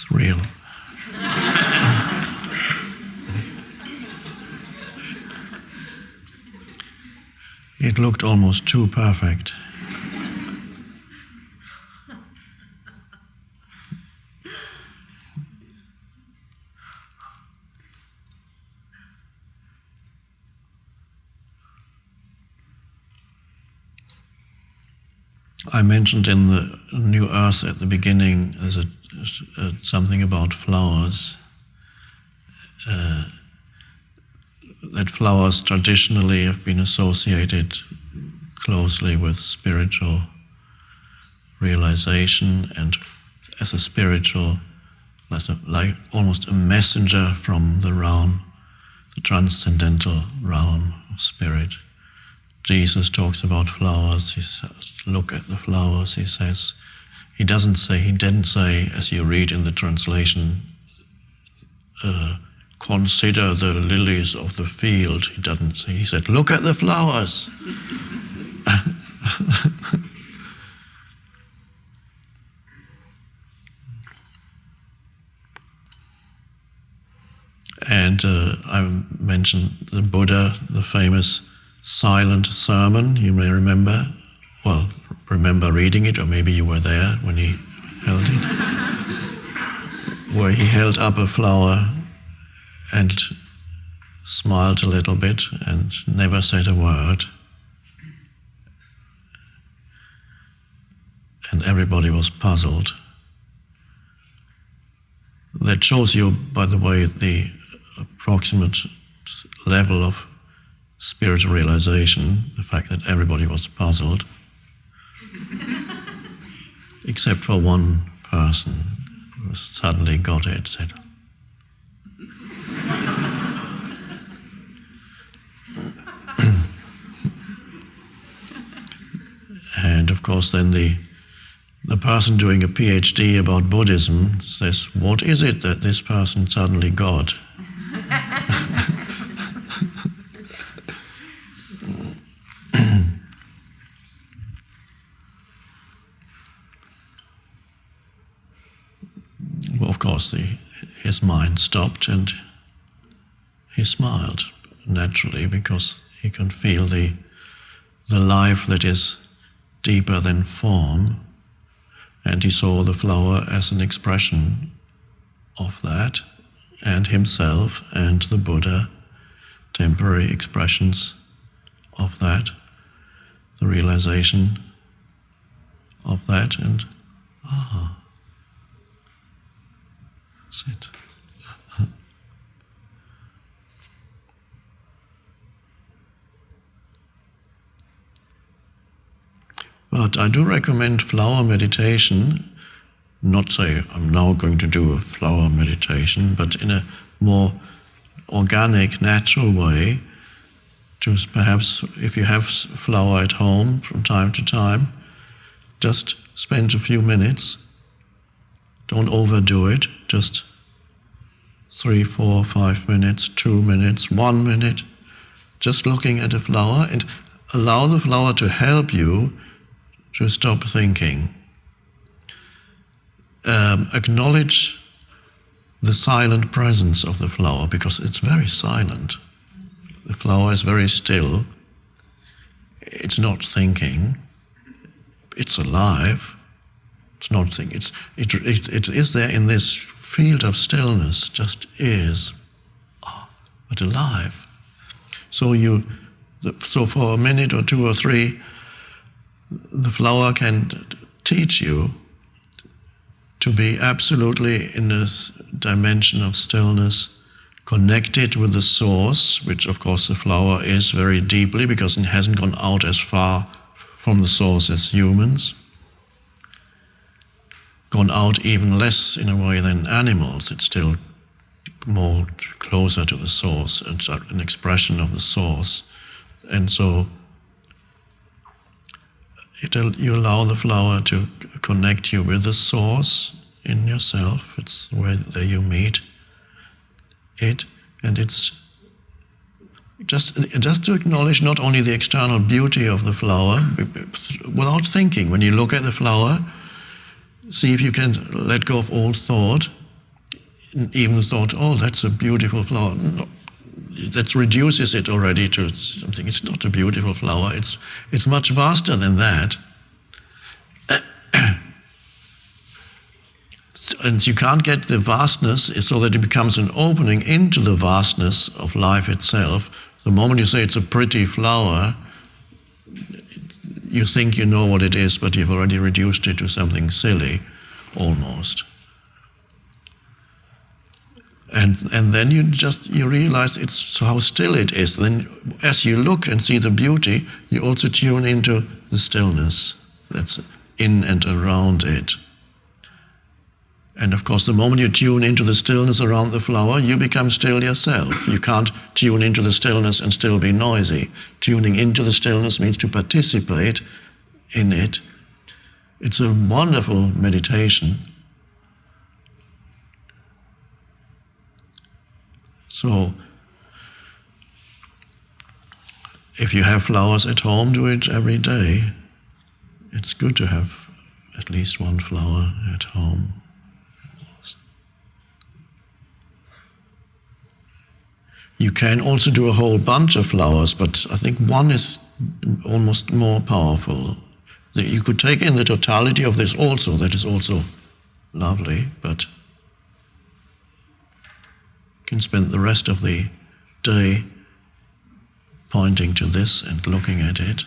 It's real. It looked almost too perfect. I mentioned in the New Earth at the beginning there's something about flowers. That flowers traditionally have been associated closely with spiritual realization and as a spiritual, like almost a messenger from the realm, the transcendental realm of spirit. Jesus talks about flowers. He says, look at the flowers, he says. He didn't say, as you read in the translation, consider the lilies of the field. He doesn't say. He said, look at the flowers. And I mentioned the Buddha, the famous silent sermon, you may remember. Well, remember reading it, or maybe you were there when he held it. Where he held up a flower and smiled a little bit and never said a word. And everybody was puzzled. That shows you, by the way, the approximate level of spiritual realization, the fact that everybody was puzzled, except for one person who suddenly got it, said, and of course then the person doing a PhD about Buddhism says, what is it that this person suddenly got? Well, of course, his mind stopped and he smiled naturally because he can feel the life that is deeper than form, and he saw the flower as an expression of that, and himself and the Buddha, temporary expressions of that, the realization of that, and that's it. But I do recommend flower meditation, not say I'm now going to do a flower meditation, but in a more organic, natural way, to perhaps, if you have flower at home from time to time, just spend a few minutes. Don't overdo it, just 3, 4, 5 minutes, 2 minutes, 1 minute, just looking at a flower, and allow the flower to help you to stop thinking. Acknowledge the silent presence of the flower, because it's very silent. The flower is very still. It's not thinking. It's alive. It's not thinking. It is there in this field of stillness, just is, but alive. So for a minute or 2 or 3, the flower can teach you to be absolutely in this dimension of stillness, connected with the source, which of course the flower is very deeply, because it hasn't gone out as far from the source as humans. Gone out even less in a way than animals. It's still more closer to the source. It's an expression of the source. And so you allow the flower to connect you with the source in yourself. It's where you meet it, and it's just to acknowledge not only the external beauty of the flower, without thinking. When you look at the flower, see if you can let go of all thought even thought, oh, that's a beautiful flower. No, that reduces it already to something. It's not a beautiful flower. It's much vaster than that. And you can't get the vastness so that it becomes an opening into the vastness of life itself. The moment you say it's a pretty flower, you think you know what it is, but you've already reduced it to something silly, almost. And then you realize it's how still it is. Then as you look and see the beauty, you also tune into the stillness that's in and around it. And of course, the moment you tune into the stillness around the flower, you become still yourself. You can't tune into the stillness and still be noisy. Tuning into the stillness means to participate in it. It's a wonderful meditation. So, if you have flowers at home, do it every day. It's good to have at least one flower at home. You can also do a whole bunch of flowers, but I think one is almost more powerful. You could take in the totality of this also, that is also lovely, but you can spend the rest of the day pointing to this and looking at it.